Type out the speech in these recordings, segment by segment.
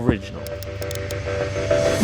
original?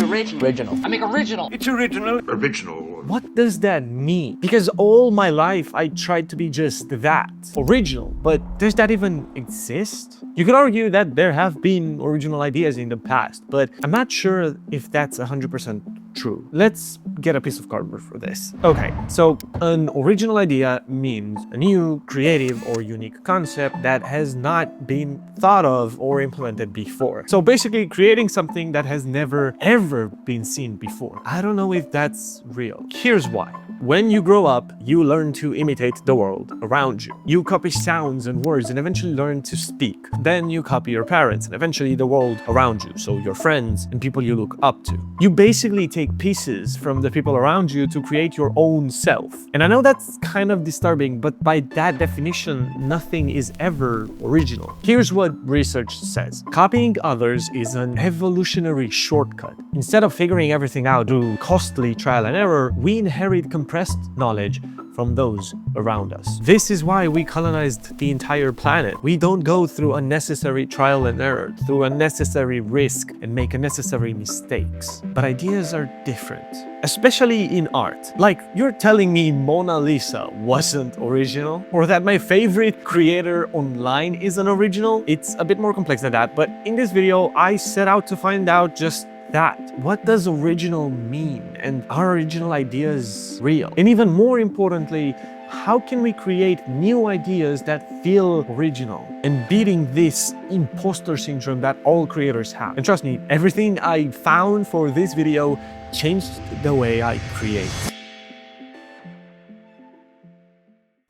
Original. I make original. It's original. Original. What does that mean? Because all my life I tried to be just that, original, but does that even exist? You could argue that there have been original ideas in the past, but I'm not sure if that's 100% true. Let's get a piece of cardboard for this. Okay, so an original idea means a new, creative, or unique concept that has not been thought of or implemented before. So basically creating something that has never ever been seen before. I don't know if that's real. Here's why. When you grow up, you learn to imitate the world around you. You copy sounds and words and eventually learn to speak. Then you copy your parents and eventually the world around you, so your friends and people you look up to. You basically take pieces from the people around you to create your own self. And I know that's kind of disturbing, but by that definition, nothing is ever original. Here's what research says. Copying others is an evolutionary shortcut. Instead of figuring everything out through costly trial and error, we inherit compressed knowledge from those around us. This is why we colonized the entire planet. We don't go through unnecessary trial and error, through unnecessary risk, and make unnecessary mistakes. But ideas are different, especially in art. Like, you're telling me Mona Lisa wasn't original? Or that my favorite creator online isn't original? It's a bit more complex than that, but in this video, I set out to find out just that. What does original mean? And are original ideas real? And even more importantly, how can we create new ideas that feel original and beating this imposter syndrome that all creators have? And trust me, everything I found for this video changed the way I create.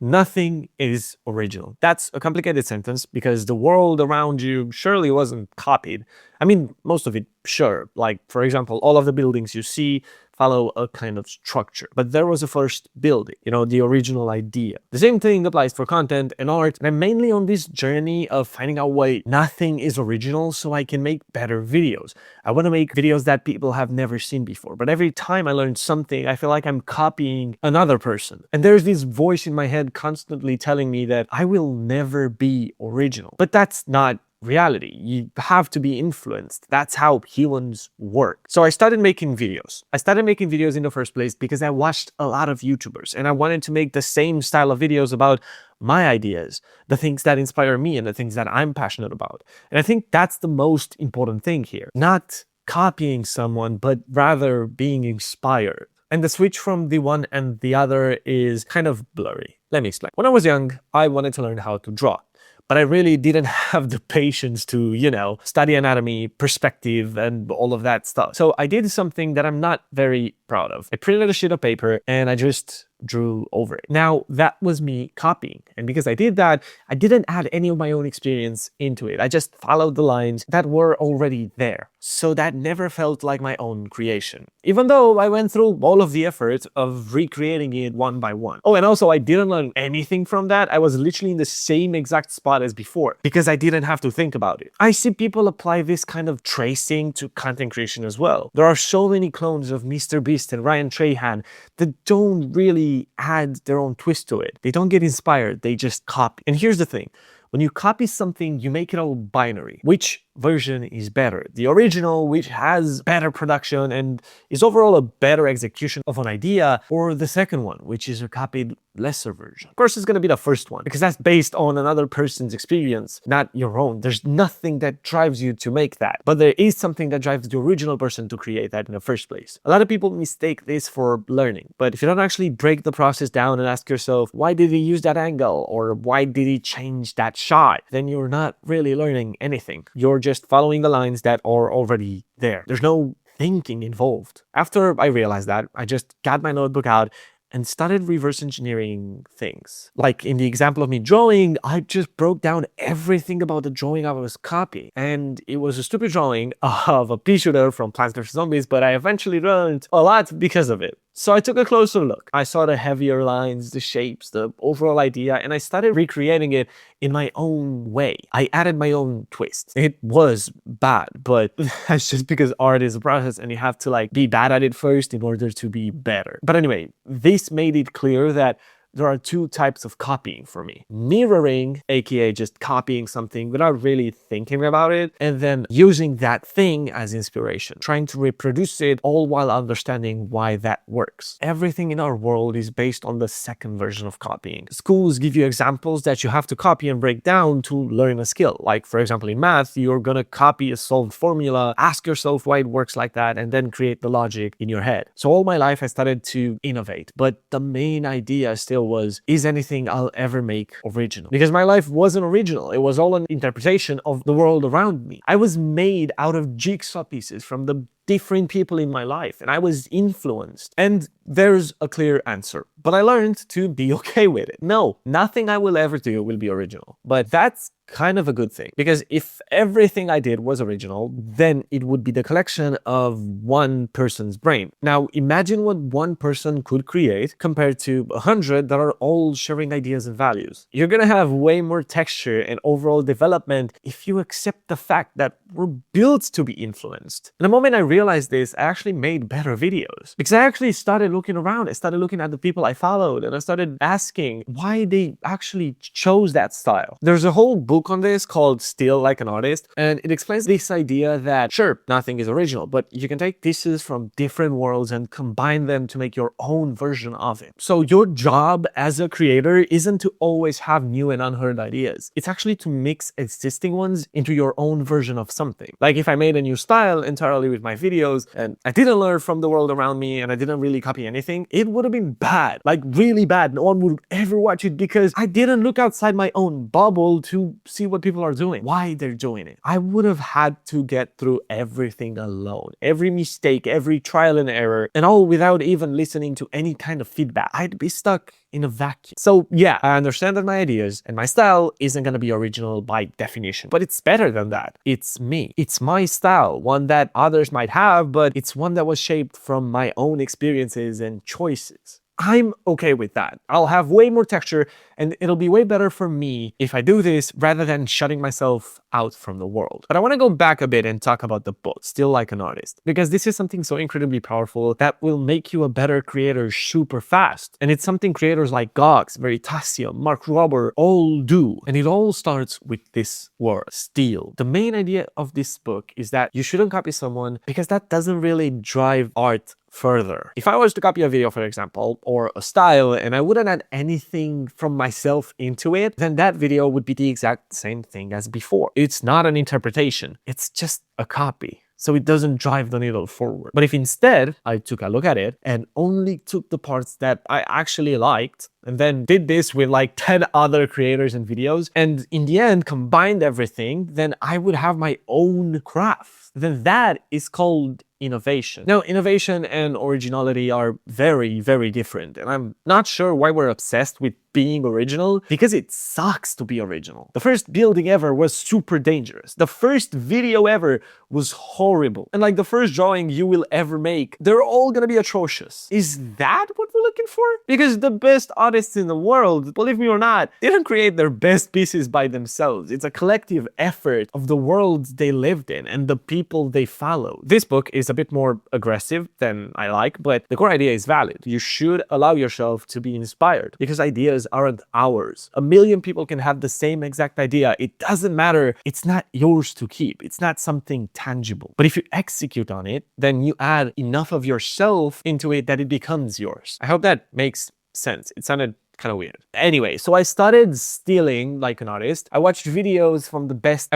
Nothing is original. That's a complicated sentence because the world around you surely wasn't copied. I mean, most of it, sure. Like, for example, all of the buildings you see follow a kind of structure. But there was a first building, the original idea. The same thing applies for content and art. And I'm mainly on this journey of finding out why nothing is original so I can make better videos. I want to make videos that people have never seen before. But every time I learn something, I feel like I'm copying another person. And there's this voice in my head constantly telling me that I will never be original. But that's not reality. You have to be influenced. That's how humans work. So I started making videos. I started making videos in the first place because I watched a lot of YouTubers and I wanted to make the same style of videos about my ideas, the things that inspire me and the things that I'm passionate about. And I think that's the most important thing here. Not copying someone, but rather being inspired. And the switch from the one and the other is kind of blurry. Let me explain. When I was young, I wanted to learn how to draw. But I really didn't have the patience to, study anatomy, perspective, and all of that stuff. So I did something that I'm not very proud of. I printed a sheet of paper and I just drew over it. Now, that was me copying. And because I did that, I didn't add any of my own experience into it. I just followed the lines that were already there. So that never felt like my own creation, even though I went through all of the effort of recreating it one by one. Oh, and also I didn't learn anything from that. I was literally in the same exact spot as before because I didn't have to think about it. I see people apply this kind of tracing to content creation as well. There are so many clones of Mr. Beast and Ryan Trahan that don't really add their own twist to it. They don't get inspired, they just copy. And here's the thing. When you copy something, you make it all binary. Which version is better? The original, which has better production and is overall a better execution of an idea, or the second one, which is a copied lesser version? Of course, it's going to be the first one because that's based on another person's experience, not your own. There's nothing that drives you to make that, but there is something that drives the original person to create that in the first place. A lot of people mistake this for learning, but if you don't actually break the process down and ask yourself, why did he use that angle? Or why did he change that shot? Then you're not really learning anything. You're just following the lines that are already there. There's no thinking involved. After I realized that, I just got my notebook out and started reverse engineering things. Like in the example of me drawing, I just broke down everything about the drawing I was copying. And it was a stupid drawing of a pea shooter from Plants vs. Zombies, but I eventually learned a lot because of it. So I took a closer look. I saw the heavier lines, the shapes, the overall idea, and I started recreating it in my own way. I added my own twist. It was bad, but that's just because art is a process and you have to be bad at it first in order to be better. But anyway, this made it clear that there are two types of copying for me. Mirroring, aka just copying something without really thinking about it, and then using that thing as inspiration, trying to reproduce it all while understanding why that works. Everything in our world is based on the second version of copying. Schools give you examples that you have to copy and break down to learn a skill. Like, for example, in math, you're gonna copy a solved formula, ask yourself why it works like that, and then create the logic in your head. So all my life I started to innovate, but the main idea still was, is anything I'll ever make original? Because my life wasn't original. It was all an interpretation of the world around me. I was made out of jigsaw pieces from the different people in my life, and I was influenced. And there's a clear answer, but I learned to be okay with it. No, nothing I will ever do will be original, but that's kind of a good thing, because if everything I did was original, then it would be the collection of one person's brain. Now imagine what one person could create compared to 100 that are all sharing ideas and values. You're gonna have way more texture and overall development if you accept the fact that we're built to be influenced. And the moment I realized this, I actually made better videos, because I actually started looking around. I started looking at the people I followed, and I started asking why they actually chose that style. There's a whole book on this called Still Like an Artist, and it explains this idea that sure, nothing is original, but you can take pieces from different worlds and combine them to make your own version of it. So your job as a creator isn't to always have new and unheard ideas. It's actually to mix existing ones into your own version of something. Like if I made a new style entirely with my videos and I didn't learn from the world around me and I didn't really copy anything, it would have been bad, like really bad. No one would ever watch it because I didn't look outside my own bubble to see what people are doing, why they're doing it. I would have had to get through everything alone, every mistake, every trial and error, and all without even listening to any kind of feedback. I'd be stuck in a vacuum. So yeah, I understand that my ideas and my style isn't going to be original by definition, but it's better than that. It's me. It's my style, one that others might have, but it's one that was shaped from my own experiences and choices. I'm okay with that. I'll have way more texture, and it'll be way better for me if I do this rather than shutting myself out from the world. But I want to go back a bit and talk about the book, Still Like an Artist, because this is something so incredibly powerful that will make you a better creator super fast. And it's something creators like Gox, Veritasium, Mark Rober all do. And it all starts with this word, steal. The main idea of this book is that you shouldn't copy someone because that doesn't really drive art further. If I was to copy a video, for example, or a style, and I wouldn't add anything from myself into it, then that video would be the exact same thing as before. It's not an interpretation. It's just a copy. So it doesn't drive the needle forward. But if instead I took a look at it and only took the parts that I actually liked, and then did this with like 10 other creators and videos, and in the end combined everything, then I would have my own craft. Then that is called innovation. Now, innovation and originality are very, very different, and I'm not sure why we're obsessed with being original, because it sucks to be original. The first building ever was super dangerous. The first video ever was horrible. And like the first drawing you will ever make, they're all gonna be atrocious. Is that what we're looking for? Because the best artists in the world, believe me or not, didn't create their best pieces by themselves. It's a collective effort of the worlds they lived in and the people they followed. This book is a bit more aggressive than I like, but the core idea is valid. You should allow yourself to be inspired, because ideas aren't ours. A million people can have the same exact idea. It doesn't matter. It's not yours to keep. It's not something tangible. But if you execute on it, then you add enough of yourself into it that it becomes yours. I hope that makes sense. It sounded kind of weird. Anyway, so I started stealing like an artist. I watched the best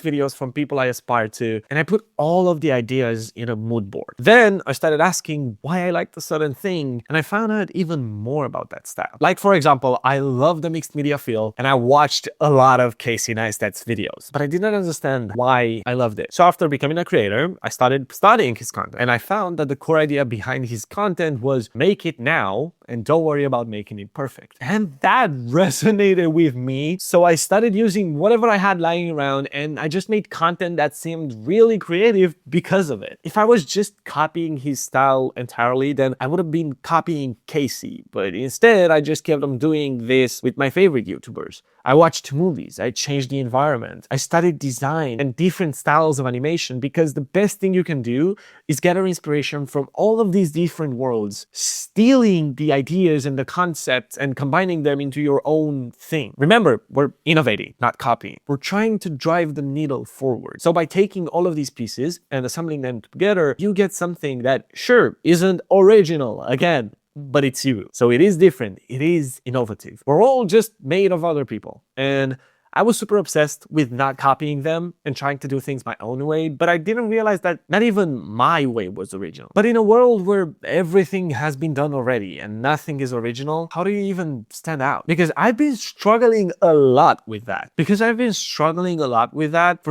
videos from people I aspire to, and I put all of the ideas in a mood board. Then I started asking why I liked a certain thing, and I found out even more about that style. Like, for example, I love the mixed media feel, and I watched a lot of Casey Neistat's videos, but I did not understand why I loved it. So after becoming a creator, I started studying his content, and I found that the core idea behind his content was make it now and don't worry about making it perfect. And that resonated with me. So I started using whatever I had lying around, and I just made content that seemed really creative because of it. If I was just copying his style entirely, then I would have been copying Casey. But instead, I just kept on doing this with my favorite YouTubers. I watched movies, I changed the environment, I studied design and different styles of animation, because the best thing you can do is gather inspiration from all of these different worlds, stealing the ideas and the concepts and combining them into your own thing. Remember, we're innovating, not copying. We're trying to drive the needle forward. So by taking all of these pieces and assembling them together, you get something that, sure, isn't original, again, but it's you. So it is different. It is innovative. We're all just made of other people. And I was super obsessed with not copying them and trying to do things my own way, but I didn't realize that not even my way was original. But in a world where everything has been done already and nothing is original, how do you even stand out? Because I've been struggling a lot with that. For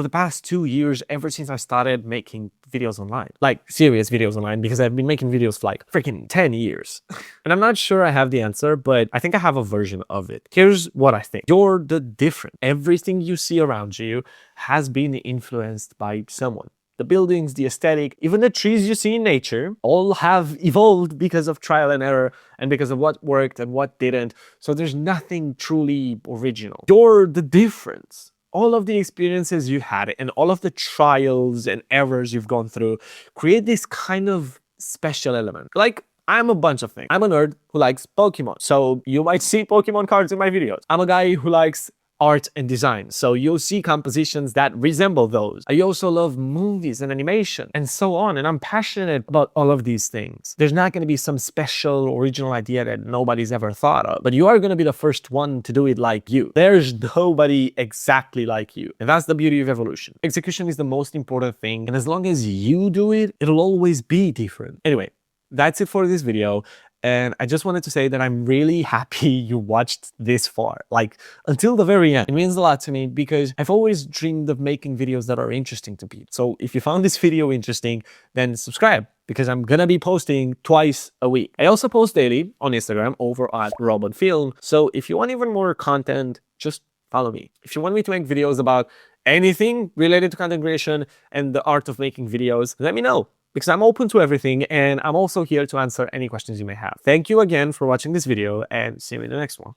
the past 2 years, ever since I started making videos online, like serious videos online, because I've been making videos for like freaking 10 years. And I'm not sure I have the answer, but I think I have a version of it. Here's what I think. You're the different. Everything you see around you has been influenced by someone. The buildings, the aesthetic, even the trees you see in nature, all have evolved because of trial and error and because of what worked and what didn't. So there's nothing truly original. You're the difference. All of the experiences you had and all of the trials and errors you've gone through create this kind of special element. Like, I'm a bunch of things. I'm a nerd who likes Pokemon, so you might see Pokemon cards in my videos. I'm a guy who likes art and design, so you'll see compositions that resemble those. I also love movies and animation and so on, and I'm passionate about all of these things. There's not going to be some special original idea that nobody's ever thought of, but you are going to be the first one to do it like you. There's nobody exactly like you, and that's the beauty of evolution. Execution is the most important thing, and as long as you do it, it'll always be different. Anyway, that's it for this video. And I just wanted to say that I'm really happy you watched this far, like until the very end. It means a lot to me because I've always dreamed of making videos that are interesting to people. So if you found this video interesting, then subscribe, because I'm gonna be posting twice a week. I also post daily on Instagram over at robotfilm. So if you want even more content, just follow me. If you want me to make videos about anything related to content creation and the art of making videos, let me know, because I'm open to everything and I'm also here to answer any questions you may have. Thank you again for watching this video, and see you in the next one.